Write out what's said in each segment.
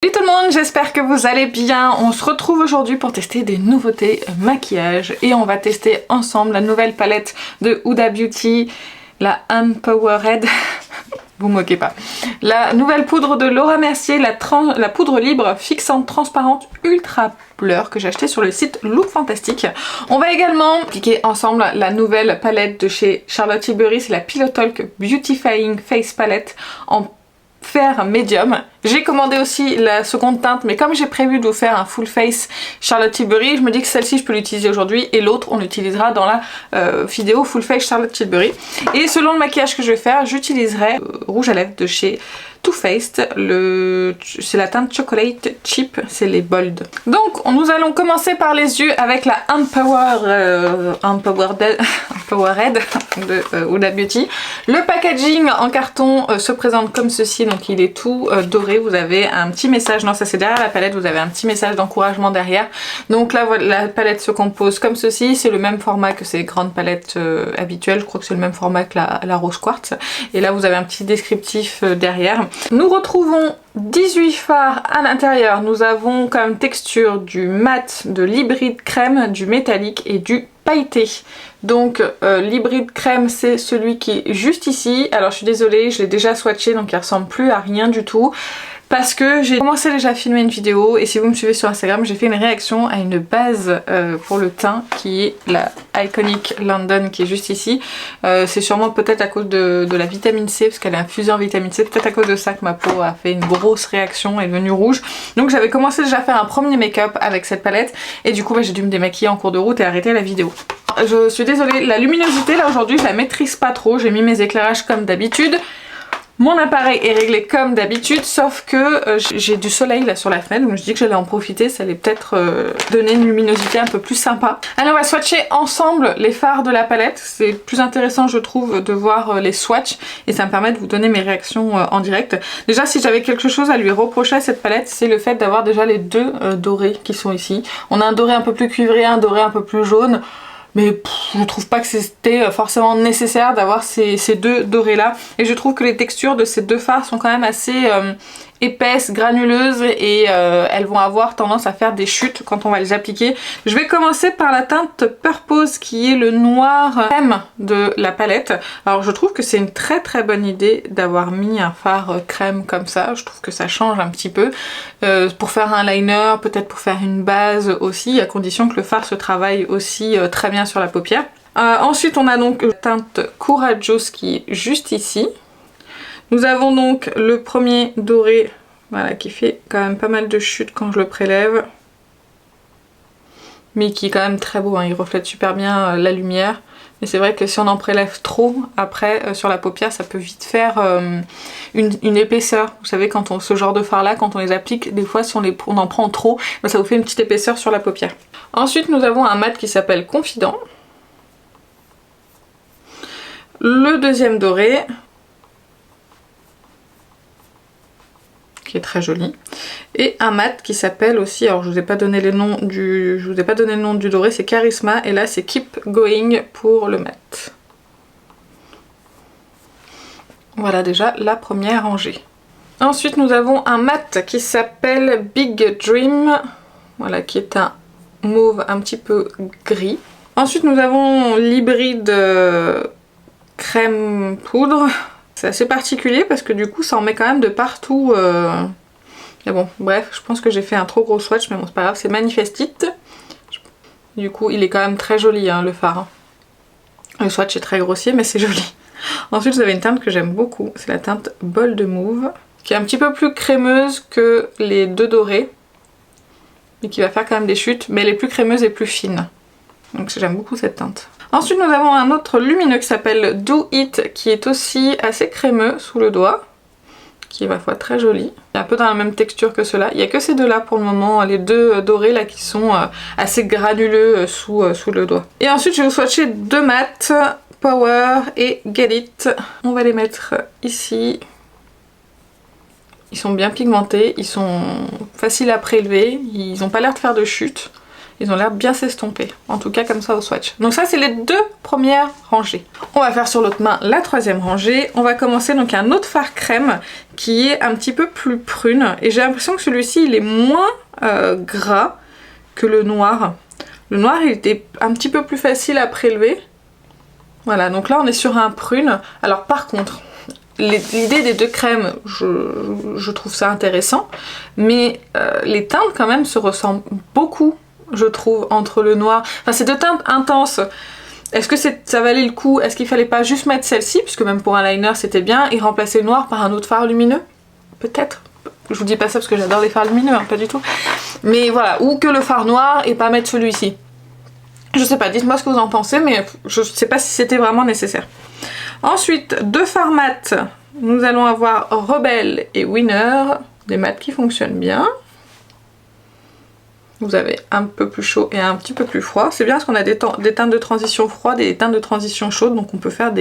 Salut tout le monde, j'espère que vous allez bien. On se retrouve aujourd'hui pour tester des nouveautés maquillage et on va tester ensemble la nouvelle palette de Huda Beauty, la Empowered. Vous moquez pas. La nouvelle poudre de Laura Mercier, la poudre libre fixante transparente ultra blur que j'ai acheté sur le site Look Fantastic. On va également appliquer ensemble la nouvelle palette de chez Charlotte Tilbury, c'est la Pillow Talk Beautifying Face Palette en fer médium. J'ai commandé aussi la seconde teinte, mais comme j'ai prévu de vous faire un full face Charlotte Tilbury, je me dis que celle-ci je peux l'utiliser aujourd'hui et l'autre on l'utilisera dans la vidéo full face Charlotte Tilbury. Et selon le maquillage que je vais faire, j'utiliserai rouge à lèvres de chez Too Faced, c'est la teinte Chocolate Chip, c'est les bold. Donc nous allons commencer par les yeux avec la Empowered de Huda Beauty. Le packaging en carton se présente comme ceci, donc il est tout doré. Vous avez un petit message, non ça c'est derrière la palette, vous avez un petit message d'encouragement derrière. Donc là voilà, la palette se compose comme ceci, c'est le même format que ces grandes palettes habituelles, je crois que c'est le même format que la Rose Quartz. Et là vous avez un petit descriptif derrière. Nous retrouvons 18 fards à l'intérieur, nous avons comme texture du mat, de l'hybride crème, du métallique et du pailleté. Donc l'hybride crème c'est celui qui est juste ici. Alors je suis désolée, je l'ai déjà swatché donc il ressemble plus à rien du tout. Parce que j'ai commencé déjà à filmer une vidéo et si vous me suivez sur Instagram, j'ai fait une réaction à une base pour le teint qui est la Iconic London qui est juste ici. C'est sûrement peut-être à cause de la vitamine C parce qu'elle est infusée en vitamine C, peut-être à cause de ça que ma peau a fait une grosse réaction et est devenue rouge. Donc j'avais commencé déjà à faire un premier make-up avec cette palette et du coup j'ai dû me démaquiller en cours de route et arrêter la vidéo. Je suis désolée, la luminosité là aujourd'hui je la maîtrise pas trop, j'ai mis mes éclairages comme d'habitude. Mon appareil est réglé comme d'habitude, sauf que j'ai du soleil là sur la fenêtre, donc je dis que j'allais en profiter, ça allait peut-être donner une luminosité un peu plus sympa. Allez, on va swatcher ensemble les fards de la palette, c'est plus intéressant je trouve de voir les swatchs et ça me permet de vous donner mes réactions en direct. Déjà si j'avais quelque chose à lui reprocher à cette palette, c'est le fait d'avoir déjà les deux dorés qui sont ici. On a un doré un peu plus cuivré, un doré un peu plus jaune. Mais je trouve pas que c'était forcément nécessaire d'avoir ces deux dorés là. Et je trouve que les textures de ces deux fards sont quand même assez épaisses, granuleuses et elles vont avoir tendance à faire des chutes quand on va les appliquer. Je vais commencer par la teinte Purpose qui est le noir crème de la palette. Alors je trouve que c'est une très très bonne idée d'avoir mis un fard crème comme ça. Je trouve que ça change un petit peu pour faire un liner, peut-être pour faire une base aussi, à condition que le fard se travaille aussi très bien sur la paupière. Ensuite on a donc la teinte Courageous qui est juste ici. Nous avons donc le premier doré, voilà, qui fait quand même pas mal de chutes quand je le prélève. Mais qui est quand même très beau, hein, il reflète super bien la lumière. Mais c'est vrai que si on en prélève trop, après sur la paupière, ça peut vite faire une épaisseur. Vous savez, quand ce genre de fard là, quand on les applique, des fois si on en prend trop, ça vous fait une petite épaisseur sur la paupière. Ensuite nous avons un mat qui s'appelle Confident. Le deuxième doré, qui est très joli, et un mat qui s'appelle aussi, alors je vous ai pas donné le nom du doré, c'est Charisma et là c'est Keep Going pour le mat. Voilà déjà la première rangée. Ensuite nous avons un mat qui s'appelle Big Dream, voilà, qui est un mauve un petit peu gris. Ensuite nous avons l'hybride crème poudre. C'est assez particulier parce que du coup ça en met quand même de partout. Mais bon, bref, je pense que j'ai fait un trop gros swatch, mais bon c'est pas grave, c'est Manifest It. Du coup il est quand même très joli hein, le fard. Le swatch est très grossier mais c'est joli. Ensuite vous avez une teinte que j'aime beaucoup, c'est la teinte Bold Mauve, qui est un petit peu plus crémeuse que les deux dorés, mais qui va faire quand même des chutes, mais elle est plus crémeuse et plus fine. Donc j'aime beaucoup cette teinte. Ensuite nous avons un autre lumineux qui s'appelle Do It, qui est aussi assez crémeux sous le doigt, qui est ma foi très joli. Il est un peu dans la même texture que ceux-là. Il n'y a que ces deux là pour le moment, les deux dorés là qui sont assez granuleux sous le doigt. Et ensuite je vais vous swatcher deux mats, Power et Get It. On va les mettre ici. Ils sont bien pigmentés, ils sont faciles à prélever, ils n'ont pas l'air de faire de chute. Ils ont l'air bien s'estomper, en tout cas comme ça au swatch. Donc ça c'est les 2 premières rangées. On va faire sur l'autre main la 3e rangée. On va commencer donc un autre fard crème qui est un petit peu plus prune. Et j'ai l'impression que celui-ci il est moins gras que le noir. Le noir il était un petit peu plus facile à prélever. Voilà, donc là on est sur un prune. Alors par contre, l'idée des 2 crèmes, je trouve ça intéressant. Mais les teintes quand même se ressemblent beaucoup, je trouve, entre le noir. Enfin c'est 2 teintes intenses. Est-ce que ça valait le coup? Est-ce qu'il fallait pas juste mettre celle-ci, puisque même pour un liner c'était bien, et remplacer le noir par un autre fard lumineux? Peut-être. Je vous dis pas ça parce que j'adore les fards lumineux, hein, pas du tout. Mais voilà, ou que le fard noir et pas mettre celui-ci. Je sais pas, dites-moi ce que vous en pensez, mais je sais pas si c'était vraiment nécessaire. Ensuite, 2 fards mat. Nous allons avoir Rebelle et Winner, des mats qui fonctionnent bien. Vous avez un peu plus chaud et un petit peu plus froid. C'est bien parce qu'on a des teintes de transition froide et des teintes de transition chaude, donc on peut faire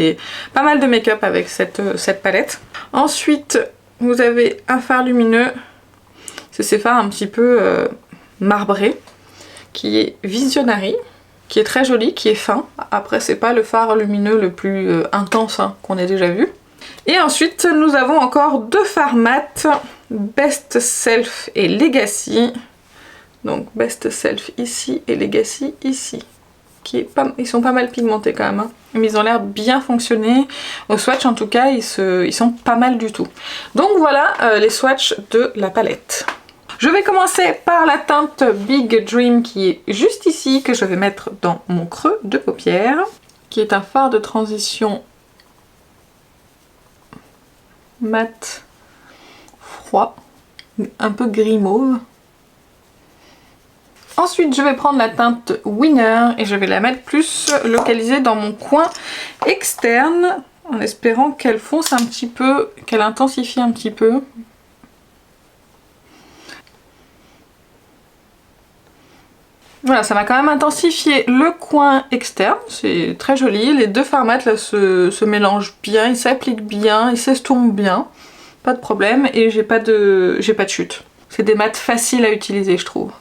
pas mal de make-up avec cette palette. Ensuite, vous avez un fard lumineux, c'est ces fards un petit peu marbrés, qui est Visionary, qui est très joli, qui est fin. Après, c'est pas le fard lumineux le plus intense hein, qu'on ait déjà vu. Et ensuite, nous avons encore 2 fards mat, Best Self et Legacy. Donc Best Self ici et Legacy ici. Ils sont pas mal pigmentés quand même, hein. Mais ils ont l'air bien fonctionner. Au swatch en tout cas, ils sont pas mal du tout. Donc voilà les swatchs de la palette. Je vais commencer par la teinte Big Dream qui est juste ici, que je vais mettre dans mon creux de paupière, qui est un fard de transition mat froid, un peu gris mauve. Ensuite, je vais prendre la teinte Winner et je vais la mettre plus localisée dans mon coin externe, en espérant qu'elle fonce un petit peu, qu'elle intensifie un petit peu. Voilà, ça va quand même intensifier le coin externe, c'est très joli. Les 2 fards mat là se mélangent bien, ils s'appliquent bien, ils s'estompent bien, pas de problème, et j'ai pas de chute. C'est des mats faciles à utiliser, je trouve.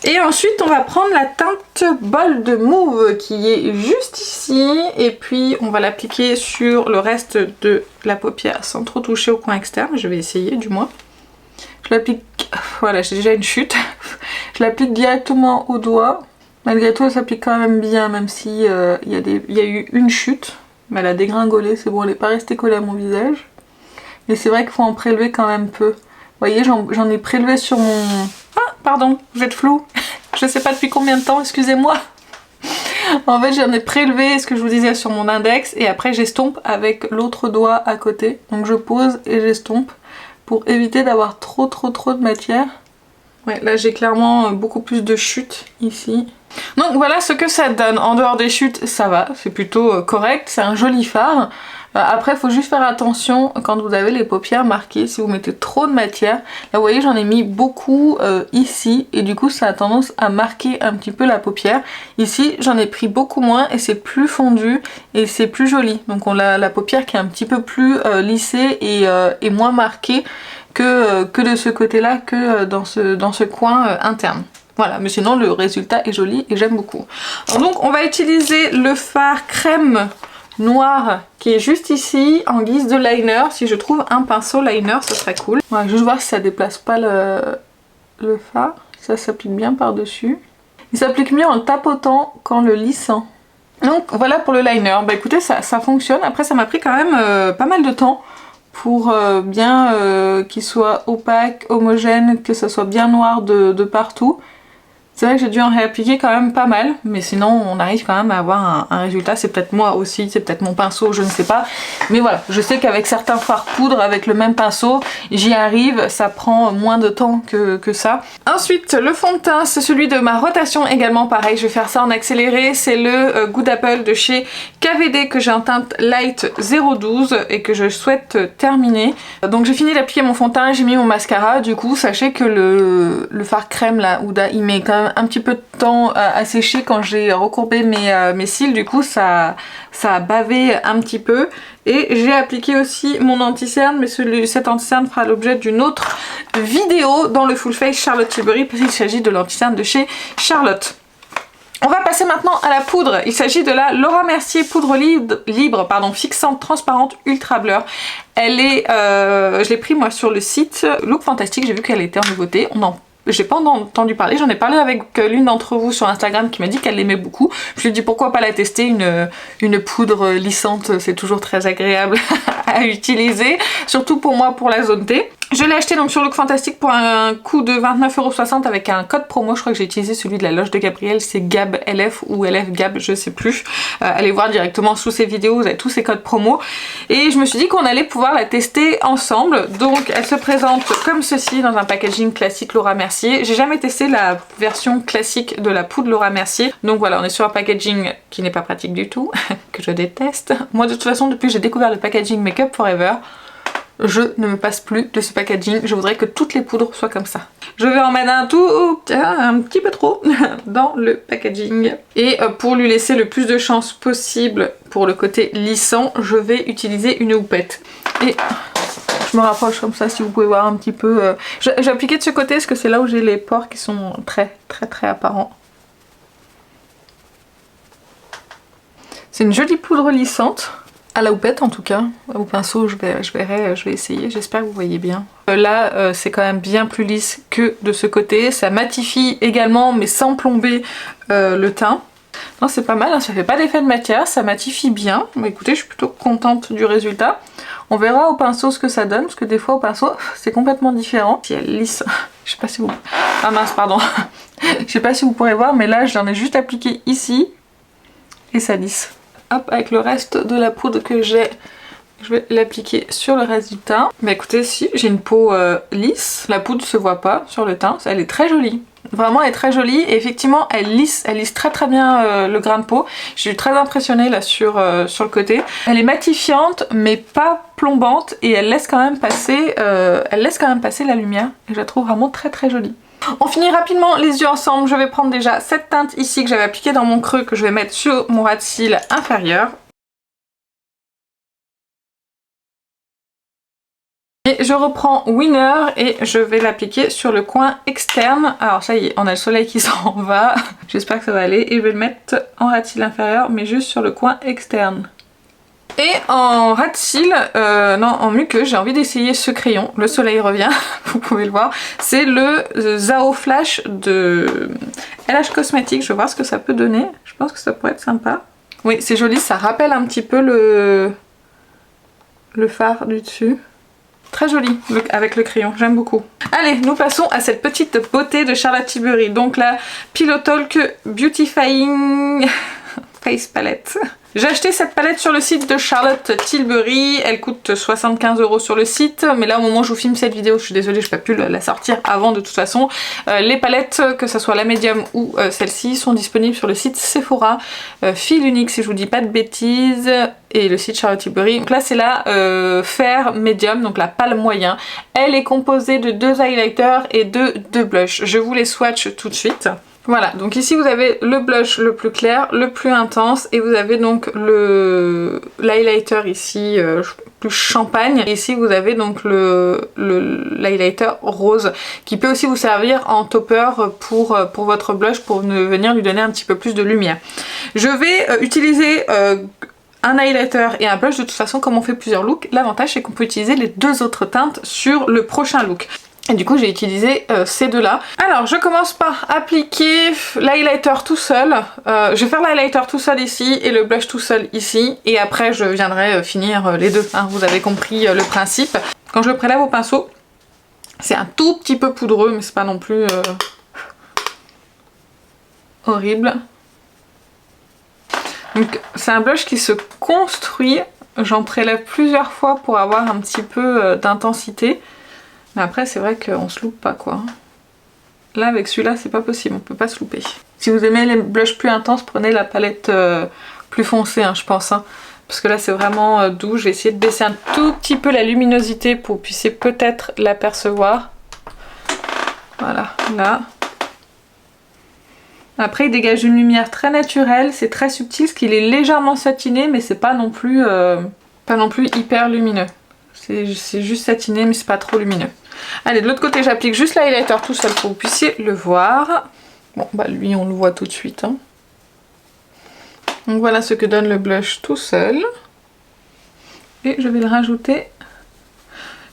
Et ensuite, on va prendre la teinte Bold Move qui est juste ici. Et puis, on va l'appliquer sur le reste de la paupière sans trop toucher au coin externe. Je vais essayer, du moins. Je l'applique... Voilà, j'ai déjà une chute. Je l'applique directement au doigt. Malgré tout, elle s'applique quand même bien, même si il y a eu une chute. Mais elle a dégringolé, c'est bon, elle n'est pas restée collée à mon visage. Mais c'est vrai qu'il faut en prélever quand même peu. Vous voyez, j'en ai prélevé sur mon... Ah, pardon, vous êtes flou. Je sais pas depuis combien de temps, excusez-moi. En fait, j'en ai prélevé, ce que je vous disais, sur mon index. Et après, j'estompe avec l'autre doigt à côté. Donc je pose et j'estompe pour éviter d'avoir trop de matière. Ouais, là, j'ai clairement beaucoup plus de chutes ici. Donc voilà ce que ça donne. En dehors des chutes, ça va. C'est plutôt correct. C'est un joli fard. Après, il faut juste faire attention quand vous avez les paupières marquées, si vous mettez trop de matière. Là, vous voyez, j'en ai mis beaucoup ici, et du coup, ça a tendance à marquer un petit peu la paupière. Ici, j'en ai pris beaucoup moins, et c'est plus fondu, et c'est plus joli. Donc, on a la paupière qui est un petit peu plus lissée et moins marquée que de ce côté-là, que dans ce coin interne. Voilà, mais sinon, le résultat est joli, et j'aime beaucoup. Donc, on va utiliser le fard crème noir qui est juste ici en guise de liner. Si je trouve un pinceau liner, ce serait cool. On va juste voir si ça déplace pas le fard. Ça s'applique bien par dessus. Il s'applique mieux en le tapotant qu'en le lissant. Donc voilà pour le liner. Bah écoutez, ça fonctionne. Après, ça m'a pris quand même pas mal de temps pour bien qu'il soit opaque, homogène, que ça soit bien noir de partout. C'est vrai que j'ai dû en réappliquer quand même pas mal, mais sinon on arrive quand même à avoir un résultat. C'est peut-être moi aussi, c'est peut-être mon pinceau, je ne sais pas. Mais voilà, je sais qu'avec certains fards poudre, avec le même pinceau, j'y arrive, ça prend moins de temps que ça. Ensuite, le fond de teint, c'est celui de ma rotation également, pareil, je vais faire ça en accéléré. C'est le Good Apple de chez KVD que j'ai en teinte Light 012 et que je souhaite terminer. Donc j'ai fini d'appliquer mon fond de teint, j'ai mis mon mascara. Du coup, sachez que le fard crème là, Huda, il met quand même un petit peu de temps à sécher quand j'ai recourbé mes cils. Du coup, ça a bavé un petit peu. Et j'ai appliqué aussi mon anti-cerne, mais cet anti-cerne fera l'objet d'une autre vidéo dans le Full Face Charlotte Tilbury, parce qu'il s'agit de l'anti-cerne de chez Charlotte. On va passer maintenant à la poudre. Il s'agit de la Laura Mercier poudre libre, fixante, transparente, ultra blur. Elle est, je l'ai pris moi sur le site Look Fantastique, j'ai vu qu'elle était en nouveauté. J'ai pas entendu parler, j'en ai parlé avec l'une d'entre vous sur Instagram qui m'a dit qu'elle l'aimait beaucoup. Je lui ai dit pourquoi pas la tester, une poudre lissante, c'est toujours très agréable à utiliser, surtout pour moi pour la zone T. Je l'ai acheté donc sur Look Fantastique pour un coût de 29,60 € avec un code promo. Je crois que j'ai utilisé celui de la Loge de Gabriel, c'est Gab LF ou LF Gab, je sais plus. Allez voir directement sous ces vidéos, vous avez tous ces codes promo. Et je me suis dit qu'on allait pouvoir la tester ensemble. Donc elle se présente comme ceci dans un packaging classique Laura Mercier. J'ai jamais testé la version classique de la poudre Laura Mercier. Donc voilà, on est sur un packaging qui n'est pas pratique du tout, que je déteste. Moi de toute façon, depuis que j'ai découvert le packaging Make Up Forever, je ne me passe plus de ce packaging, je voudrais que toutes les poudres soient comme ça. Je vais en mettre un petit peu trop dans le packaging. Et pour lui laisser le plus de chance possible pour le côté lissant, je vais utiliser une houppette. Et je me rapproche comme ça si vous pouvez voir un petit peu. J'ai appliqué de ce côté parce que c'est là où j'ai les pores qui sont très apparents. C'est une jolie poudre lissante. À la houppette en tout cas, au pinceau je vais essayer, j'espère que vous voyez bien. Là c'est quand même bien plus lisse que de ce côté, ça matifie également mais sans plomber le teint. Non c'est pas mal, hein, ça fait pas d'effet de matière, ça matifie bien. Bah, écoutez, je suis plutôt contente du résultat. On verra au pinceau ce que ça donne, parce que des fois au pinceau c'est complètement différent. Si elle lisse, je sais pas si vous... Ah mince pardon, je sais pas si vous pourrez voir mais là j'en ai juste appliqué ici et ça lisse. Hop, avec le reste de la poudre que j'ai, je vais l'appliquer sur le reste du teint. Mais écoutez, si j'ai une peau lisse, la poudre se voit pas sur le teint, elle est très jolie. Vraiment, elle est très jolie et effectivement, elle lisse très bien le grain de peau. Je suis très impressionnée là sur le côté. Elle est matifiante mais pas plombante et elle laisse quand même passer la lumière. Et je la trouve vraiment très jolie. On finit rapidement les yeux ensemble. Je vais prendre déjà cette teinte ici que j'avais appliquée dans mon creux, que je vais mettre sur mon ras de cils inférieur. Et je reprends Winner et je vais l'appliquer sur le coin externe. Alors ça y est, on a le soleil qui s'en va. J'espère que ça va aller. Et je vais le mettre en ras de cils inférieur, mais juste sur le coin externe. Et en ras de cils, en muqueuse, j'ai envie d'essayer ce crayon. Le soleil revient, vous pouvez le voir. C'est le Zao Flash de LH Cosmetics. Je vais voir ce que ça peut donner. Je pense que ça pourrait être sympa. Oui, c'est joli, ça rappelle un petit peu le fard du dessus. Très joli avec le crayon, j'aime beaucoup. Allez, nous passons à cette petite beauté de Charlotte Tilbury. Donc la Pillow Talk Beautifying Face Palette. J'ai acheté cette palette sur le site de Charlotte Tilbury, elle coûte 75 € sur le site, mais là au moment où je vous filme cette vidéo, je suis désolée, je n'ai pas pu la sortir avant de toute façon. Les palettes, que ce soit la médium ou celle-ci, sont disponibles sur le site Sephora, fil unique si je vous dis pas de bêtises, et le site Charlotte Tilbury. Donc là c'est la Fair Medium, donc la pâle moyen. Elle est composée de 2 highlighters et de 2 blushs. Je vous les swatch tout de suite. Voilà, donc ici vous avez le blush le plus clair, le plus intense, et vous avez donc l'highlighter ici plus champagne. Et ici vous avez donc l'highlighter rose qui peut aussi vous servir en topper pour votre blush, pour venir lui donner un petit peu plus de lumière. Je vais utiliser un highlighter et un blush de toute façon comme on fait plusieurs looks. L'avantage c'est qu'on peut utiliser les 2 autres teintes sur le prochain look. Et du coup j'ai utilisé ces deux-là. Alors je commence par appliquer l'highlighter tout seul. Je vais faire l'highlighter tout seul ici et le blush tout seul ici. Et après je viendrai finir les deux. Hein. Vous avez compris le principe. Quand je le prélève au pinceau, c'est un tout petit peu poudreux, mais c'est pas non plus horrible. Donc c'est un blush qui se construit. J'en prélève plusieurs fois pour avoir un petit peu d'intensité. Mais après c'est vrai qu'on se loupe pas quoi. Là avec celui-là c'est pas possible, on peut pas se louper. Si vous aimez les blushs plus intenses, prenez la palette plus foncée hein, je pense. Hein. Parce que là c'est vraiment doux. Je vais essayer de baisser un tout petit peu la luminosité pour que vous puissiez peut-être l'apercevoir. Voilà, là. Après il dégage une lumière très naturelle, c'est très subtil, parce qu'il est légèrement satiné mais c'est pas non plus hyper lumineux. C'est juste satiné mais c'est pas trop lumineux. Allez, de l'autre côté j'applique juste l'highlighter tout seul pour que vous puissiez le voir. Bon bah lui on le voit tout de suite. Hein. Donc voilà ce que donne le blush tout seul. Et je vais le rajouter.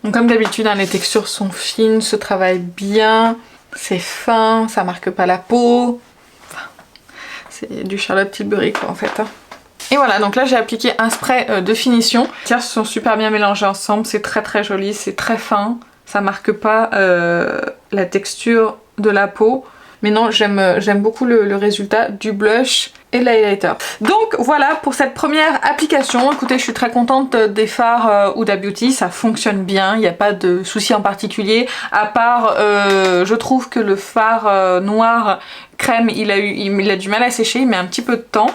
Donc comme d'habitude, hein, les textures sont fines, se travaillent bien, c'est fin, ça marque pas la peau. Enfin, c'est du Charlotte Tilbury quoi en fait. Hein. Et voilà, donc là j'ai appliqué un spray de finition. Les tiers sont super bien mélangés ensemble, c'est très joli, c'est très fin. Ça marque pas la texture de la peau. Mais non, j'aime beaucoup le résultat du blush et l'highlighter. Donc voilà pour cette première application. Écoutez, je suis très contente des fards Huda Beauty, ça fonctionne bien, il n'y a pas de souci en particulier. À part, je trouve que le fard noir crème, il a du mal à sécher, il met un petit peu de temps,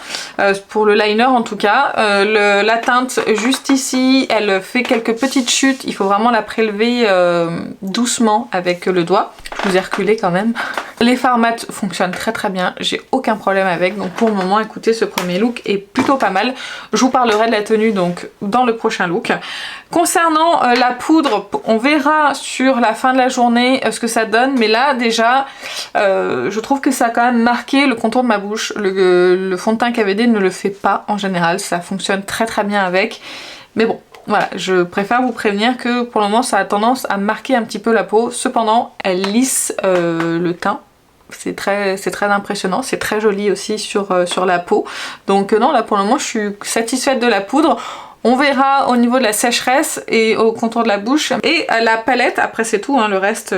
pour le liner en tout cas. La teinte juste ici, elle fait quelques petites chutes, il faut vraiment la prélever doucement avec le doigt. Je vous ai reculé quand même. Les fards mat fonctionnent très bien, j'ai aucun problème avec, donc pour le moment écoutez ce premier look est plutôt pas mal. Je vous parlerai de la tenue donc dans le prochain look. Concernant la poudre, on verra sur la fin de la journée ce que ça donne, mais là déjà je trouve que ça a quand même marqué le contour de ma bouche. Le fond de teint KVD ne le fait pas en général, ça fonctionne très bien avec, mais bon. Voilà, je préfère vous prévenir que pour le moment ça a tendance à marquer un petit peu la peau, cependant elle lisse le teint. C'est très impressionnant, c'est très joli aussi sur la peau. Donc non, là pour le moment je suis satisfaite de la poudre. On verra au niveau de la sécheresse et au contour de la bouche. Et la palette, après c'est tout, hein, le reste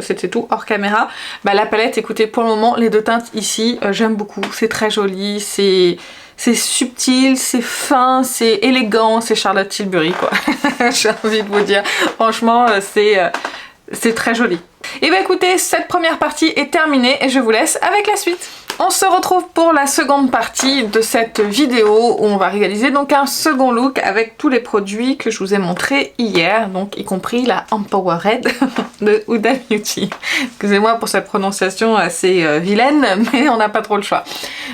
c'était tout hors caméra. Bah, la palette, écoutez, pour le moment les deux teintes ici, j'aime beaucoup, c'est très joli, c'est subtil, c'est fin, c'est élégant, c'est Charlotte Tilbury quoi. J'ai envie de vous dire, franchement c'est très joli. Et bah écoutez, cette première partie est terminée et je vous laisse avec la suite. On se retrouve pour la seconde partie de cette vidéo où on va réaliser donc un second look avec tous les produits que je vous ai montrés hier, donc y compris la Empowered de Huda Beauty. Excusez-moi pour cette prononciation assez vilaine, mais on n'a pas trop le choix.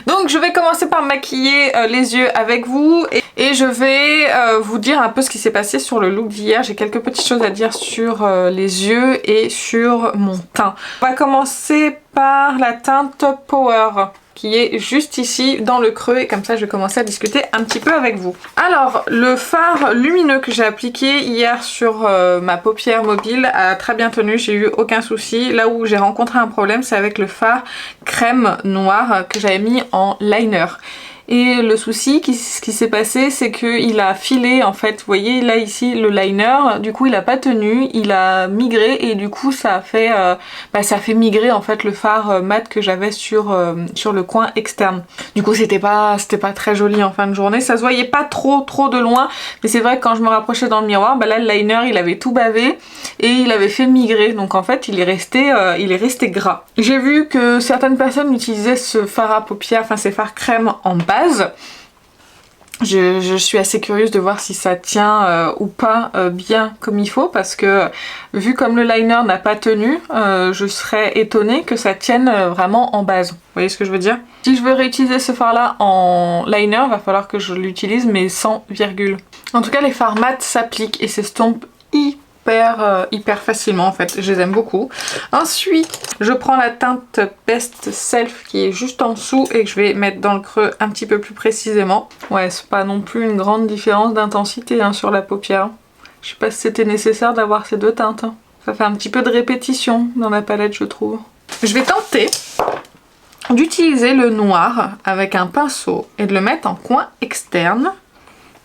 Donc je vais commencer par maquiller les yeux avec vous et je vais vous dire un peu ce qui s'est passé sur le look d'hier. J'ai quelques petites choses à dire sur les yeux et sur mon teint. On va commencer par la teinte Power qui est juste ici dans le creux et comme ça je vais commencer à discuter un petit peu avec vous. Alors le fard lumineux que j'ai appliqué hier sur ma paupière mobile a très bien tenu, j'ai eu aucun souci. Là où j'ai rencontré un problème c'est avec le fard crème noir que j'avais mis en liner. Et le souci, ce qui s'est passé, c'est qu'il a filé en fait, vous voyez là ici le liner, du coup il a pas tenu, il a migré et du coup ça a fait, ça fait migrer en fait le fard mat que j'avais sur le coin externe. Du coup c'était pas très joli en fin de journée, ça se voyait pas trop de loin, mais c'est vrai que quand je me rapprochais dans le miroir, là le liner il avait tout bavé et il avait fait migrer, donc en fait il est resté gras. J'ai vu que certaines personnes utilisaient ce fard à paupières, enfin ces fards crème en base. Je suis assez curieuse de voir si ça tient ou pas bien comme il faut parce que vu comme le liner n'a pas tenu, je serais étonnée que ça tienne vraiment en base. Vous voyez ce que je veux dire? Si je veux réutiliser ce fard là en liner, il va falloir que je l'utilise mais sans virgule. En tout cas les fards mat s'appliquent et s'estompent hyper facilement en fait, je les aime beaucoup. Ensuite je prends la teinte Best Self qui est juste en dessous et que je vais mettre dans le creux un petit peu plus précisément. Ouais, c'est pas non plus une grande différence d'intensité hein, sur la paupière. Je sais pas si c'était nécessaire d'avoir ces deux teintes. Hein. Ça fait un petit peu de répétition dans la palette je trouve. Je vais tenter d'utiliser le noir avec un pinceau et de le mettre en coin externe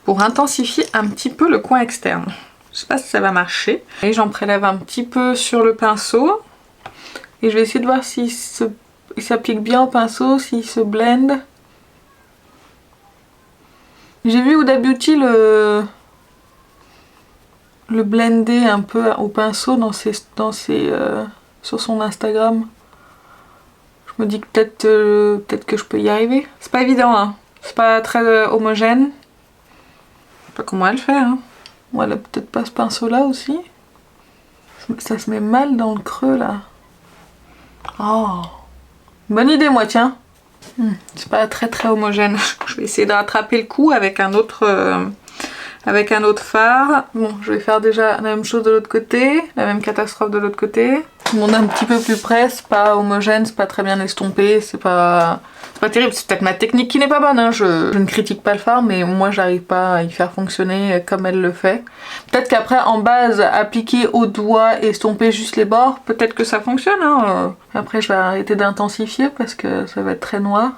pour intensifier un petit peu le coin externe. Je sais pas si ça va marcher. Et j'en prélève un petit peu sur le pinceau. Et je vais essayer de voir s'il s'applique bien au pinceau, s'il se blende. J'ai vu Huda Beauty le blender un peu au pinceau sur son Instagram. Je me dis que peut-être que je peux y arriver. C'est pas évident, hein. C'est pas très homogène. Je sais pas comment elle fait, hein. Voilà, peut-être pas ce pinceau là aussi. Ça se met mal dans le creux là. Oh, bonne idée moi tiens. C'est pas très homogène. Je vais essayer de rattraper le coup avec un autre avec un autre fard. Bon, je vais faire déjà la même chose de l'autre côté, la même catastrophe de l'autre côté. Mon un petit peu plus près, c'est pas homogène, c'est pas très bien estompé, c'est pas terrible. C'est peut-être ma technique qui n'est pas bonne, hein. Je ne critique pas le fard, mais moi j'arrive pas à y faire fonctionner comme elle le fait. Peut-être qu'après en base, appliquer au doigt et estomper juste les bords, peut-être que ça fonctionne, hein. Après je vais arrêter d'intensifier parce que ça va être très noir.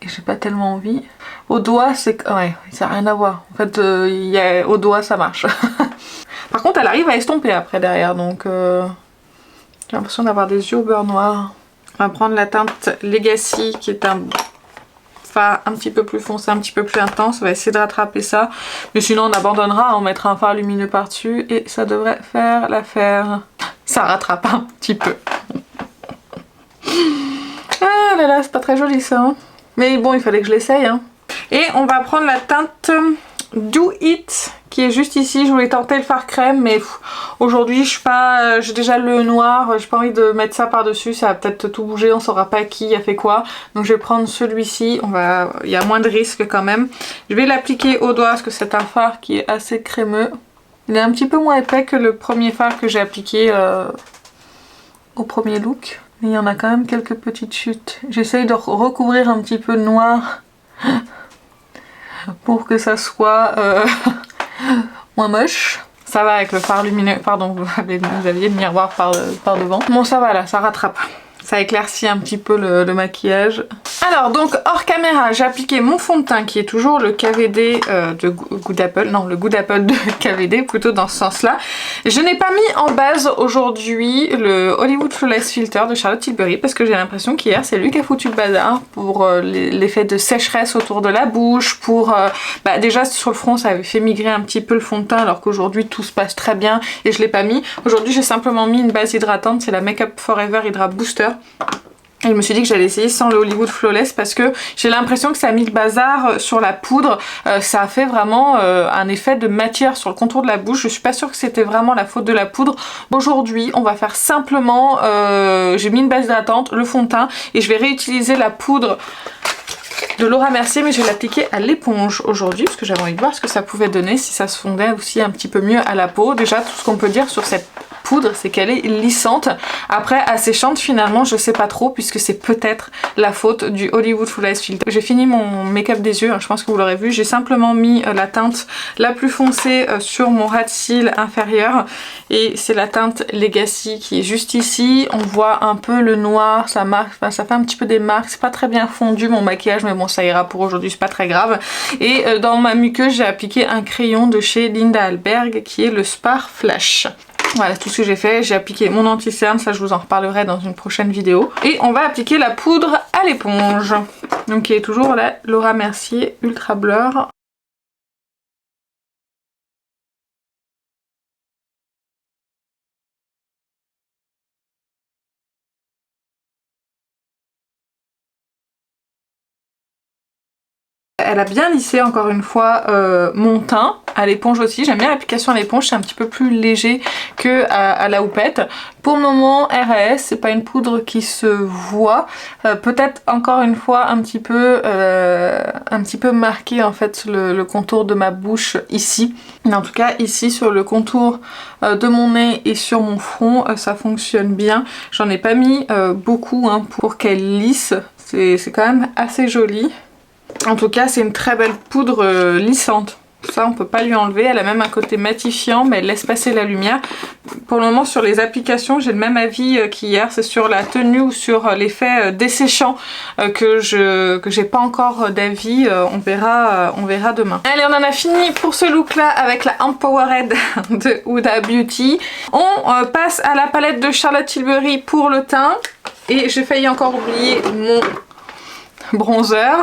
Et j'ai pas tellement envie. Au doigt, c'est... ouais, ça n'a rien à voir. En fait, au doigt, ça marche. Par contre, elle arrive à estomper après derrière, donc... j'ai l'impression d'avoir des yeux au beurre noir. On va prendre la teinte Legacy, qui est un fard un petit peu plus foncé, un petit peu plus intense. On va essayer de rattraper ça. Mais sinon, on abandonnera, on mettra un fard lumineux par-dessus, et ça devrait faire l'affaire. Ça rattrape un petit peu. Ah là là, c'est pas très joli ça, hein. Mais bon, il fallait que je l'essaye, hein. Et on va prendre la teinte Do It qui est juste ici. Je voulais tenter le fard crème, mais aujourd'hui j'ai déjà le noir, j'ai pas envie de mettre ça par dessus, ça va peut-être tout bouger, on saura pas qui a fait quoi. Donc je vais prendre celui-ci, il y a moins de risques quand même. Je vais l'appliquer au doigt parce que c'est un fard qui est assez crémeux. Il est un petit peu moins épais que le premier fard que j'ai appliqué au premier look. Mais il y en a quand même quelques petites chutes. J'essaye de recouvrir un petit peu de noir pour que ça soit moins moche. Ça va avec le fard lumineux. Pardon, vous aviez le miroir par devant. Bon, ça va là, ça rattrape. Ça éclaircit un petit peu le maquillage. Alors donc hors caméra, j'ai appliqué mon fond de teint qui est toujours le KVD de Good Apple. Non, le Good Apple de KVD, plutôt dans ce sens-là. Je n'ai pas mis en base aujourd'hui le Hollywood Flawless Filter de Charlotte Tilbury parce que j'ai l'impression qu'hier c'est lui qui a foutu le bazar pour l'effet de sécheresse autour de la bouche, pour... déjà sur le front ça avait fait migrer un petit peu le fond de teint alors qu'aujourd'hui tout se passe très bien et je l'ai pas mis. Aujourd'hui j'ai simplement mis une base hydratante, c'est la Make Up Forever Hydra Booster. Et je me suis dit que j'allais essayer sans le Hollywood Flawless parce que j'ai l'impression que ça a mis le bazar sur la poudre. Ça a fait vraiment un effet de matière sur le contour de la bouche. Je suis pas sûre que c'était vraiment la faute de la poudre. Aujourd'hui, on va faire simplement... j'ai mis une base hydratante, le fond de teint et je vais réutiliser la poudre de Laura Mercier, mais je vais l'appliquer à l'éponge aujourd'hui parce que j'avais envie de voir ce que ça pouvait donner, si ça se fondait aussi un petit peu mieux à la peau. Déjà, tout ce qu'on peut dire sur cette poudre, c'est qu'elle est lissante. Après, asséchante, finalement, je sais pas trop puisque c'est peut-être la faute du Hollywood Flawless Filter. J'ai fini mon make-up des yeux, hein, je pense que vous l'aurez vu. J'ai simplement mis la teinte la plus foncée sur mon ras de cils inférieur et c'est la teinte Legacy qui est juste ici. On voit un peu le noir, ça marque, enfin, ça fait un petit peu des marques. C'est pas très bien fondu mon maquillage, mais bon, ça ira pour aujourd'hui, c'est pas très grave. Et dans ma muqueuse, j'ai appliqué un crayon de chez Linda Alberg qui est le Spar Flash. Voilà tout ce que j'ai fait, j'ai appliqué mon anti-cerne, ça je vous en reparlerai dans une prochaine vidéo. Et on va appliquer la poudre à l'éponge, donc qui est toujours la Laura Mercier Ultra Blur. Elle a bien lissé encore une fois mon teint à l'éponge aussi. J'aime bien l'application à l'éponge, c'est un petit peu plus léger que à la houppette. Pour le moment, RAS, c'est pas une poudre qui se voit. Peut-être encore une fois un petit peu marqué en fait le contour de ma bouche ici. Mais en tout cas ici sur le contour de mon nez et sur mon front, ça fonctionne bien. J'en ai pas mis beaucoup hein, pour qu'elle lisse. C'est quand même assez joli. En tout cas, c'est une très belle poudre lissante. Ça, on peut pas lui enlever. Elle a même un côté matifiant, mais elle laisse passer la lumière. Pour le moment, sur les applications, j'ai le même avis qu'hier. C'est sur la tenue ou sur l'effet desséchant que j'ai pas encore d'avis. On verra demain. Allez, on en a fini pour ce look-là avec la Empowered de Huda Beauty. On passe à la palette de Charlotte Tilbury pour le teint. Et j'ai failli encore oublier mon bronzer.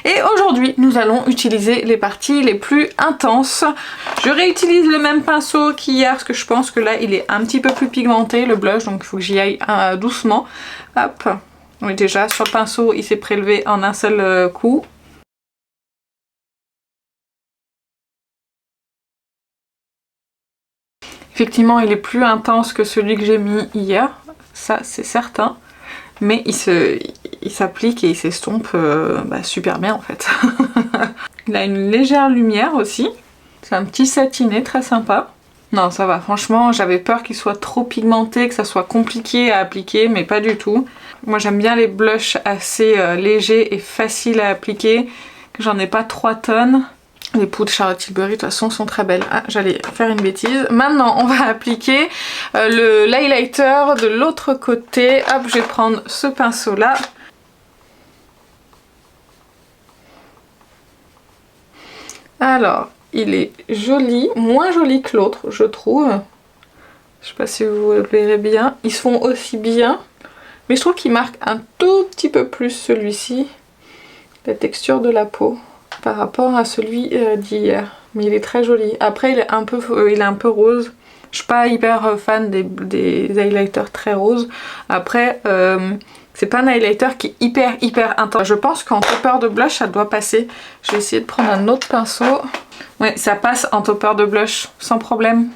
Et aujourd'hui, nous allons utiliser les parties les plus intenses. Je réutilise le même pinceau qu'hier, parce que je pense que là, il est un petit peu plus pigmenté, le blush, donc il faut que j'y aille doucement. Hop. Oui, déjà, sur le pinceau, il s'est prélevé en un seul coup. Effectivement, il est plus intense que celui que j'ai mis hier, ça c'est certain. Mais il s'applique et il s'estompe super bien en fait. Il a une légère lumière aussi. C'est un petit satiné très sympa. Non, ça va, franchement, j'avais peur qu'il soit trop pigmenté, que ça soit compliqué à appliquer, mais pas du tout. Moi, j'aime bien les blushs assez légers et faciles à appliquer, que j'en ai pas 3 tonnes. Les poudres Charlotte Tilbury, de toute façon, sont très belles. Ah, j'allais faire une bêtise. Maintenant, on va appliquer l'highlighter de l'autre côté. Hop, je vais prendre ce pinceau-là. Alors, il est joli, moins joli que l'autre, je trouve. Je sais pas si vous le verrez bien. Ils se font aussi bien, mais je trouve qu'il marque un tout petit peu plus celui-ci, la texture de la peau, par rapport à celui d'hier. Mais il est très joli. Après, il est un peu rose. Je suis pas hyper fan des highlighters très roses. Après, c'est pas un highlighter qui est hyper intense. Je pense qu'en topper de blush, ça doit passer. Je vais essayer de prendre un autre pinceau. Ouais, ça passe en topper de blush sans problème.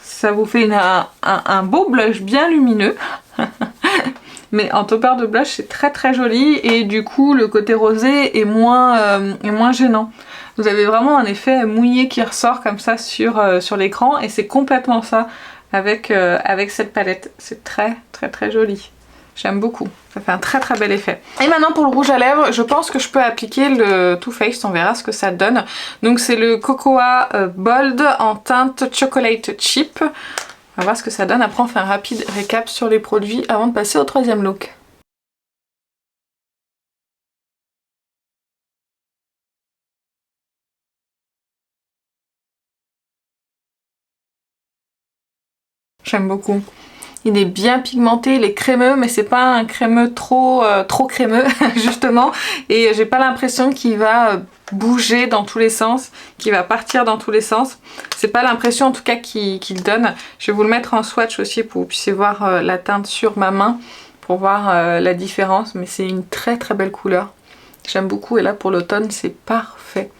Ça vous fait un beau blush bien lumineux. Mais en topper de blush, c'est très joli. Et du coup, le côté rosé est moins gênant. Vous avez vraiment un effet mouillé qui ressort comme ça sur l'écran. Et c'est complètement ça avec cette palette. C'est très joli. J'aime beaucoup. Ça fait un très bel effet. Et maintenant pour le rouge à lèvres, je pense que je peux appliquer le Too Faced. On verra ce que ça donne. Donc c'est le Cocoa Bold en teinte Chocolate Chip. On va voir ce que ça donne. Après on fait un rapide récap sur les produits avant de passer au troisième look. J'aime beaucoup. Il est bien pigmenté, il est crémeux, mais c'est pas un crémeux trop crémeux, justement. Et j'ai pas l'impression qu'il va bouger dans tous les sens, qu'il va partir dans tous les sens. C'est pas l'impression en tout cas qu'il donne. Je vais vous le mettre en swatch aussi pour que vous puissiez voir la teinte sur ma main, pour voir la différence. Mais c'est une très belle couleur. J'aime beaucoup et là pour l'automne c'est parfait.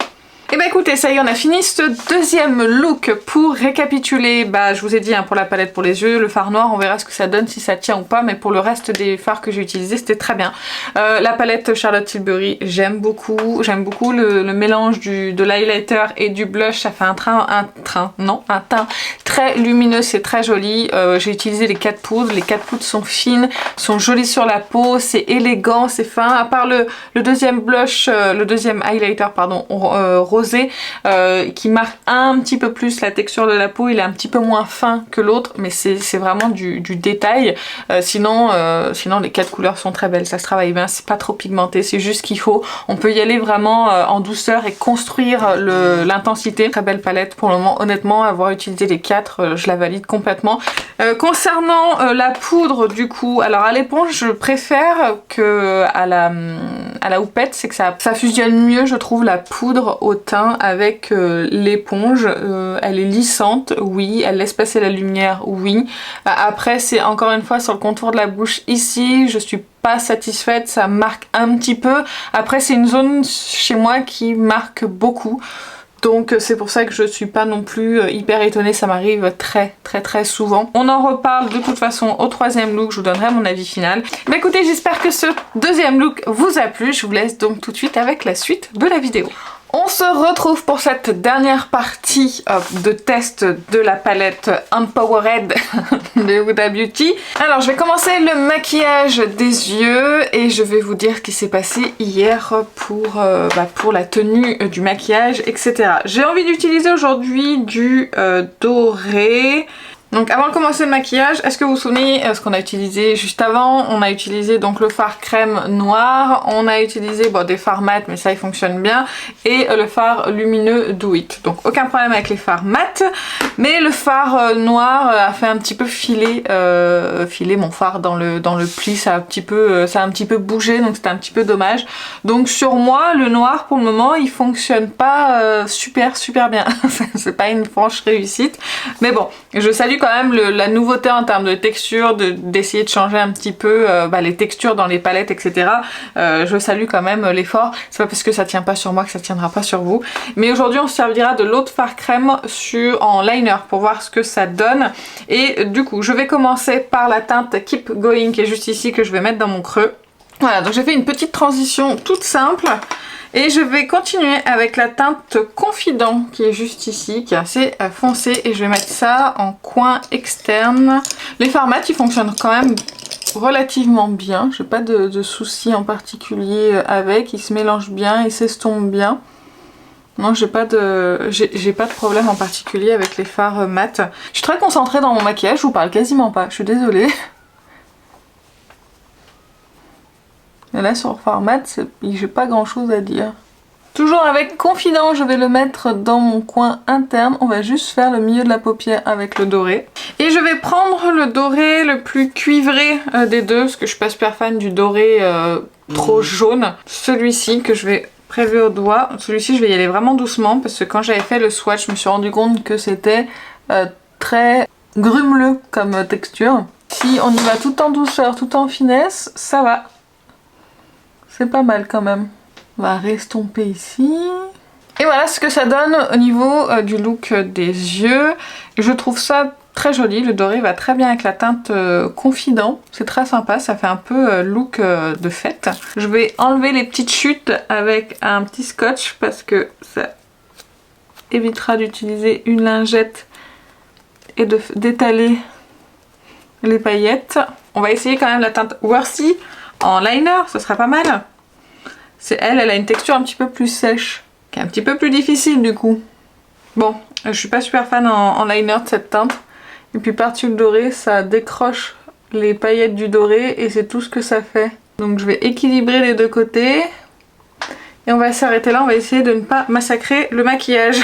Et bah écoutez, ça y est, on a fini ce deuxième look. Pour récapituler, bah je vous ai dit hein, pour la palette pour les yeux, le fard noir, on verra ce que ça donne, si ça tient ou pas, mais pour le reste des fards que j'ai utilisés, c'était très bien. La palette Charlotte Tilbury, j'aime beaucoup le mélange de l'highlighter et du blush, ça fait un teint très lumineux, c'est très joli. J'ai utilisé les 4 poudres, les 4 poudres sont fines, sont jolies sur la peau, c'est élégant, c'est fin, à part le deuxième blush, le deuxième highlighter, pardon, rosé qui marque un petit peu plus la texture de la peau. Il est un petit peu moins fin que l'autre, mais c'est vraiment du détail. Sinon les 4 couleurs sont très belles, ça se travaille bien, c'est pas trop pigmenté, c'est juste qu'il faut. On peut y aller vraiment en douceur et construire l'intensité. Très belle palette pour le moment, honnêtement, avoir utilisé les 4, je la valide complètement. Concernant la poudre du coup, alors à l'éponge je préfère que à la houppette, c'est que ça fusionne mieux je trouve la poudre au teint avec l'éponge. Elle est lissante, oui, elle laisse passer la lumière, oui. Après c'est encore une fois sur le contour de la bouche ici, je suis pas satisfaite, ça marque un petit peu. Après c'est une zone chez moi qui marque beaucoup. Donc c'est pour ça que je suis pas non plus hyper étonnée, ça m'arrive très souvent. On en reparle de toute façon au troisième look, je vous donnerai mon avis final. Mais écoutez, j'espère que ce deuxième look vous a plu, je vous laisse donc tout de suite avec la suite de la vidéo. On se retrouve pour cette dernière partie de test de la palette Empowered de Huda Beauty. Alors je vais commencer le maquillage des yeux et je vais vous dire ce qui s'est passé hier pour la tenue du maquillage, etc. J'ai envie d'utiliser aujourd'hui du doré. Donc avant de commencer le maquillage, est-ce que vous vous souvenez ce qu'on a utilisé juste avant? On a utilisé donc le fard crème noir, on a utilisé des fards mat, mais ça il fonctionne bien, et le fard lumineux Do It. Donc aucun problème avec les fards mat, mais le fard noir a fait un petit peu filer mon fard dans le pli, ça a un petit peu bougé, donc c'était un petit peu dommage. Donc sur moi, le noir pour le moment il fonctionne pas super bien, c'est pas une franche réussite, mais bon, je salue quand même la nouveauté en termes de texture, d'essayer de changer un petit peu les textures dans les palettes, etc. Je salue quand même l'effort. C'est pas parce que ça tient pas sur moi que ça tiendra pas sur vous. Mais aujourd'hui on se servira de l'autre fard crème en liner pour voir ce que ça donne. Et du coup je vais commencer par la teinte Keep Going qui est juste ici, que je vais mettre dans mon creux. Voilà, donc j'ai fait une petite transition toute simple. Et je vais continuer avec la teinte Confident qui est juste ici, qui est assez foncée. Et je vais mettre ça en coin externe. Les fards mat, ils fonctionnent quand même relativement bien. J'ai pas de soucis en particulier avec. Ils se mélangent bien, ils s'estompent bien. Non, j'ai pas de problème en particulier avec les fards mat. Je suis très concentrée dans mon maquillage, je vous parle quasiment pas, je suis désolée. Et là sur le fard mat, j'ai pas grand chose à dire. Toujours avec Confident, je vais le mettre dans mon coin interne. On va juste faire le milieu de la paupière avec le doré. Et je vais prendre le doré le plus cuivré des deux, parce que je suis pas super fan du doré trop jaune. Celui-ci que je vais prélevé au doigt. Celui-ci je vais y aller vraiment doucement parce que quand j'avais fait le swatch je me suis rendu compte que c'était très grumeleux comme texture. Si on y va tout en douceur, tout en finesse, ça va. C'est pas mal quand même. On va restomper ici. Et voilà ce que ça donne au niveau du look des yeux. Je trouve ça très joli, le doré va très bien avec la teinte Confident, c'est très sympa, ça fait un peu look de fête. Je vais enlever les petites chutes avec un petit scotch parce que ça évitera d'utiliser une lingette et d'étaler les paillettes. On va essayer quand même la teinte Worthy en liner, ce sera pas mal. Elle a une texture un petit peu plus sèche, qui est un petit peu plus difficile du coup. Bon, je suis pas super fan en liner de cette teinte. Et puis par-dessus le doré, ça décroche les paillettes du doré et c'est tout ce que ça fait. Donc je vais équilibrer les deux côtés. Et on va s'arrêter là, on va essayer de ne pas massacrer le maquillage.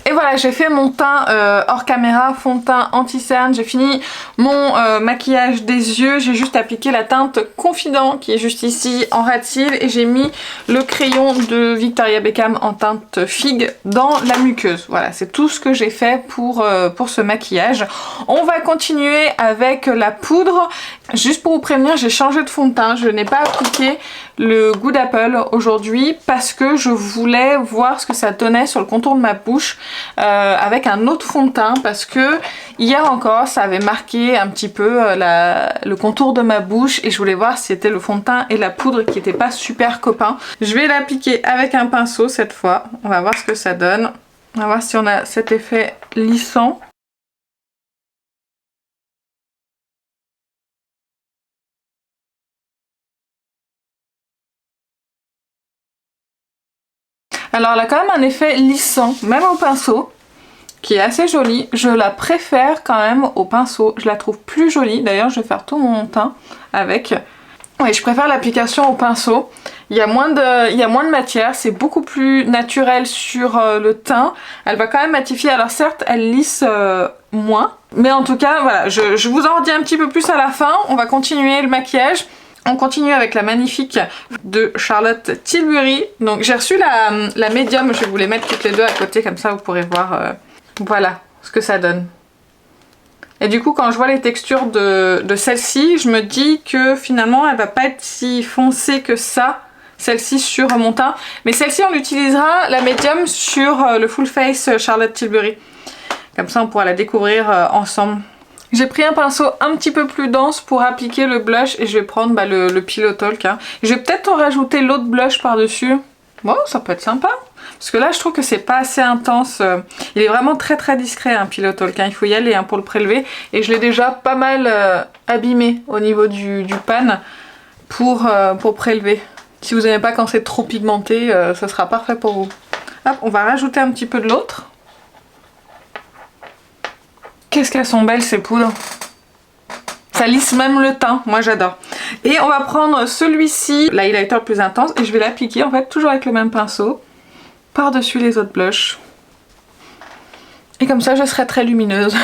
Et voilà, j'ai fait mon teint hors caméra, fond de teint anti-cerne. J'ai fini mon maquillage des yeux. J'ai juste appliqué la teinte Confident qui est juste ici en ras de cils. Et j'ai mis le crayon de Victoria Beckham en teinte figue dans la muqueuse. Voilà, c'est tout ce que j'ai fait pour ce maquillage. On va continuer avec la poudre. Juste pour vous prévenir, j'ai changé de fond de teint. Je n'ai pas appliqué le Good Apple aujourd'hui parce que je voulais voir ce que ça donnait sur le contour de ma bouche avec un autre fond de teint, parce que hier encore ça avait marqué un petit peu le contour de ma bouche et je voulais voir si c'était le fond de teint et la poudre qui n'étaient pas super copains. Je vais l'appliquer avec un pinceau cette fois, on va voir ce que ça donne, on va voir si on a cet effet lissant. Alors elle a quand même un effet lissant, même au pinceau, qui est assez joli. Je la préfère quand même au pinceau, je la trouve plus jolie. D'ailleurs je vais faire tout mon teint avec. Oui, je préfère l'application au pinceau. Il y a moins de matière, c'est beaucoup plus naturel sur le teint. Elle va quand même matifier, alors certes elle lisse moins. Mais en tout cas voilà, je vous en redis un petit peu plus à la fin. On va continuer le maquillage. On continue avec la magnifique de Charlotte Tilbury. Donc j'ai reçu la médium, je vais vous les mettre toutes les deux à côté, comme ça vous pourrez voir voilà ce que ça donne. Et du coup quand je vois les textures de celle-ci, je me dis que finalement elle va pas être si foncée que ça, celle-ci sur mon teint. Mais celle-ci on l'utilisera, la médium, sur le full face Charlotte Tilbury. Comme ça on pourra la découvrir ensemble. J'ai pris un pinceau un petit peu plus dense pour appliquer le blush et je vais prendre le Pillow Talk. Hein. Je vais peut-être en rajouter l'autre blush par-dessus. Bon, ça peut être sympa. Parce que là, je trouve que c'est pas assez intense. Il est vraiment très très discret, un Pillow Talk. Hein. Il faut y aller pour le prélever. Et je l'ai déjà pas mal abîmé au niveau du pan pour prélever. Si vous n'aimez pas quand c'est trop pigmenté, ça sera parfait pour vous. Hop, on va rajouter un petit peu de l'autre. Qu'est-ce qu'elles sont belles ces poudres. Ça lisse même le teint, moi j'adore. Et on va prendre celui-ci, l'highlighter le plus intense, et je vais l'appliquer en fait toujours avec le même pinceau, par-dessus les autres blushs. Et comme ça je serai très lumineuse.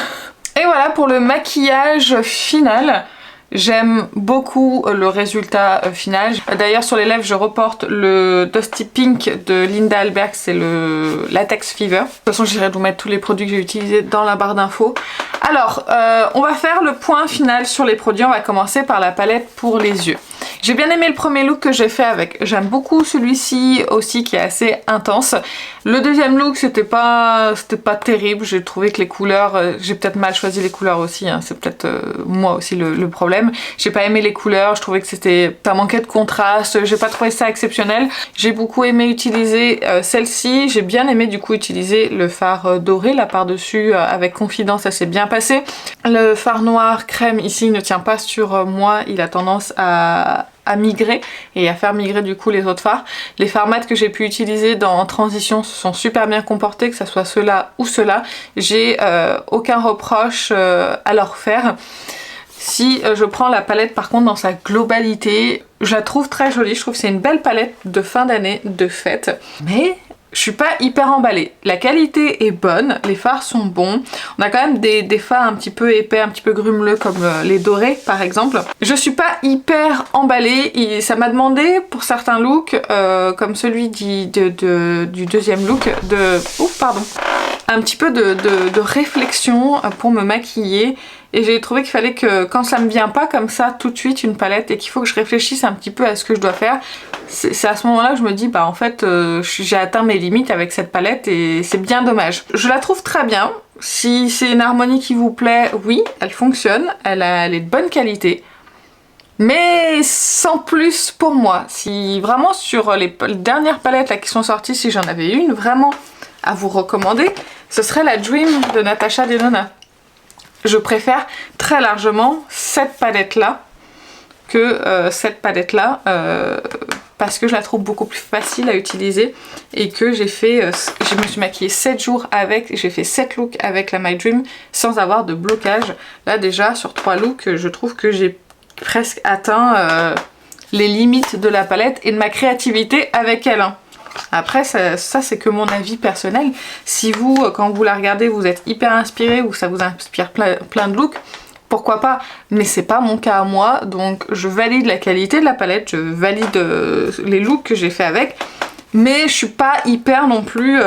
Et voilà pour le maquillage final. J'aime beaucoup le résultat final. D'ailleurs sur les lèvres je reporte le Dusty Pink de Linda Alberg, c'est le Latex Fever. De toute façon j'irai vous mettre tous les produits que j'ai utilisés dans la barre d'infos. Alors, on va faire le point final sur les produits. On va commencer par la palette pour les yeux. J'ai bien aimé le premier look que j'ai fait avec. J'aime beaucoup celui-ci aussi qui est assez intense. Le deuxième look, c'était pas terrible. J'ai trouvé que les couleurs, j'ai peut-être mal choisi les couleurs aussi. Hein. C'est peut-être moi aussi le problème. J'ai pas aimé les couleurs. Je trouvais que ça manquait de contraste. J'ai pas trouvé ça exceptionnel. J'ai beaucoup aimé utiliser celle-ci. J'ai bien aimé du coup utiliser le fard doré là par-dessus avec Confidence. Ça s'est bien passé. Le fard noir crème ici il ne tient pas sur moi. Il a tendance à migrer et à faire migrer du coup les autres fards. Les fards mat que j'ai pu utiliser en transition se sont super bien comportés, que ce soit ceux-là ou ceux-là. J'ai aucun reproche à leur faire. Si je prends la palette par contre dans sa globalité, je la trouve très jolie. Je trouve que c'est une belle palette de fin d'année, de fête. Mais je suis pas hyper emballée. La qualité est bonne, les fards sont bons. On a quand même des fards un petit peu épais, un petit peu grumeleux comme les dorés par exemple. Je suis pas hyper emballée. Ça m'a demandé pour certains looks, comme celui du deuxième look, un petit peu de réflexion pour me maquiller. Et j'ai trouvé qu'il fallait que quand ça me vient pas comme ça tout de suite une palette et qu'il faut que je réfléchisse un petit peu à ce que je dois faire, c'est à ce moment là que je me dis bah en fait j'ai atteint mes limites avec cette palette et c'est bien dommage. Je la trouve très bien, si c'est une harmonie qui vous plaît, oui elle fonctionne, elle est de bonne qualité. Mais sans plus pour moi. Si vraiment sur les dernières palettes là qui sont sorties, si j'en avais une vraiment à vous recommander, ce serait la Dream de Natasha Denona. Je préfère très largement cette palette là que cette palette là parce que je la trouve beaucoup plus facile à utiliser et que je me suis maquillée 7 jours avec, j'ai fait 7 looks avec la My Dream sans avoir de blocage. Là déjà sur 3 looks je trouve que j'ai presque atteint les limites de la palette et de ma créativité avec elle. Hein. Après ça c'est que mon avis personnel. Si vous quand vous la regardez vous êtes hyper inspiré ou ça vous inspire plein de looks, pourquoi pas, mais c'est pas mon cas à moi, donc je valide la qualité de la palette, je valide les looks que j'ai fait avec, mais je suis pas hyper non plus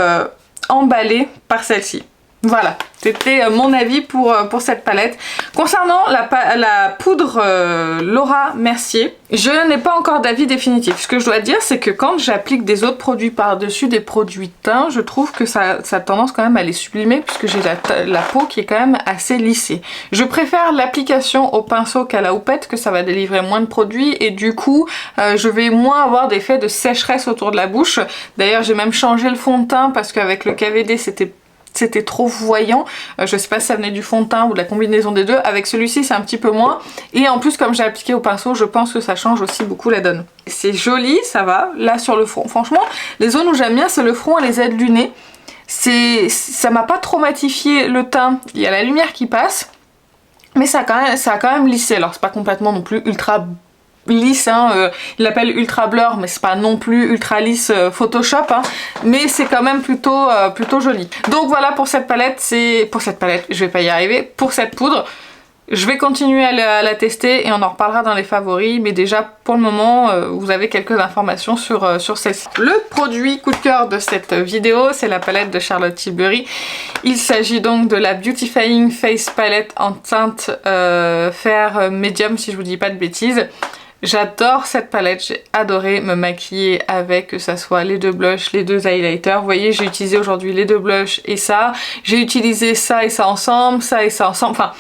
emballée par celle-ci. Voilà, c'était mon avis pour cette palette. Concernant la poudre Laura Mercier, je n'ai pas encore d'avis définitif. Ce que je dois dire, c'est que quand j'applique des autres produits par-dessus des produits teints, je trouve que ça a tendance quand même à les sublimer puisque j'ai la peau qui est quand même assez lissée. Je préfère l'application au pinceau qu'à la houppette, que ça va délivrer moins de produits et du coup, je vais moins avoir d'effet de sécheresse autour de la bouche. D'ailleurs, j'ai même changé le fond de teint parce qu'avec le KVD, c'était trop voyant, je sais pas si ça venait du fond de teint ou de la combinaison des deux, avec celui-ci c'est un petit peu moins, et en plus comme j'ai appliqué au pinceau, je pense que ça change aussi beaucoup la donne. C'est joli, ça va, là sur le front, franchement, les zones où j'aime bien c'est le front et les aides du nez, ça m'a pas trop matifié le teint, il y a la lumière qui passe, mais ça a quand même lissé, alors c'est pas complètement non plus ultra lisse, hein, il l'appelle ultra blur mais c'est pas non plus ultra lisse Photoshop, hein, mais c'est quand même plutôt joli. Donc voilà pour cette palette, je vais pas y arriver, pour cette poudre. Je vais continuer à la tester et on en reparlera dans les favoris, mais déjà pour le moment vous avez quelques informations sur celle-ci. Le produit coup de cœur de cette vidéo, c'est la palette de Charlotte Tilbury. Il s'agit donc de la Beautifying Face Palette en teinte fer médium si je vous dis pas de bêtises. J'adore cette palette, j'ai adoré me maquiller avec, que ça soit les deux blushs, les deux highlighters. Vous voyez, j'ai utilisé aujourd'hui les deux blushs et ça. J'ai utilisé ça et ça ensemble, ça et ça ensemble. Enfin,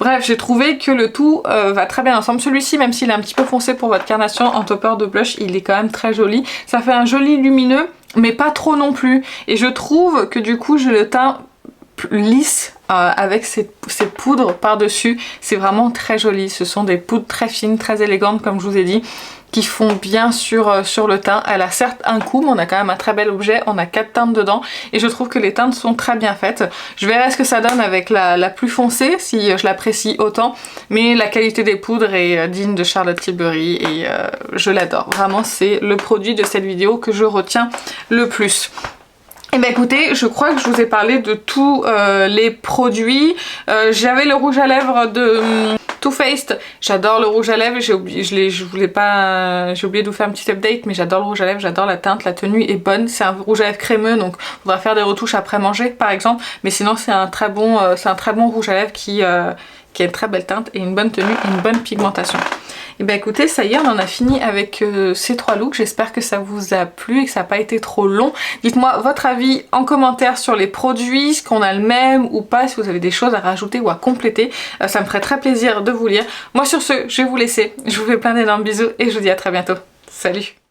bref, j'ai trouvé que le tout va très bien ensemble. Celui-ci, même s'il est un petit peu foncé pour votre carnation en topper de blush, il est quand même très joli. Ça fait un joli lumineux, mais pas trop non plus. Et je trouve que du coup, j'ai le teint lisse avec ces poudres par dessus, c'est vraiment très joli. Ce sont des poudres très fines, très élégantes comme je vous ai dit, qui font bien sur le teint. Elle a certes un coup mais on a quand même un très bel objet, on a 4 teintes dedans et je trouve que les teintes sont très bien faites. Je verrai ce que ça donne avec la plus foncée si je l'apprécie autant, mais la qualité des poudres est digne de Charlotte Tilbury et je l'adore. Vraiment c'est le produit de cette vidéo que je retiens le plus. Et bah écoutez, je crois que je vous ai parlé de tous les produits. J'avais le rouge à lèvres Too Faced, j'adore le rouge à lèvres, j'ai oublié de vous faire un petit update, mais j'adore le rouge à lèvres, j'adore la teinte, la tenue est bonne, c'est un rouge à lèvres crémeux, donc on va faire des retouches après manger par exemple, mais sinon c'est un très bon rouge à lèvres qui a une très belle teinte et une bonne tenue et une bonne pigmentation. Et bien écoutez, ça y est, on en a fini avec ces 3 looks. J'espère que ça vous a plu et que ça n'a pas été trop long. Dites-moi votre avis en commentaire sur les produits, est-ce qu'on a le même ou pas, si vous avez des choses à rajouter ou à compléter. Ça me ferait très plaisir de vous lire. Moi sur ce, je vais vous laisser. Je vous fais plein d'énormes bisous et je vous dis à très bientôt. Salut!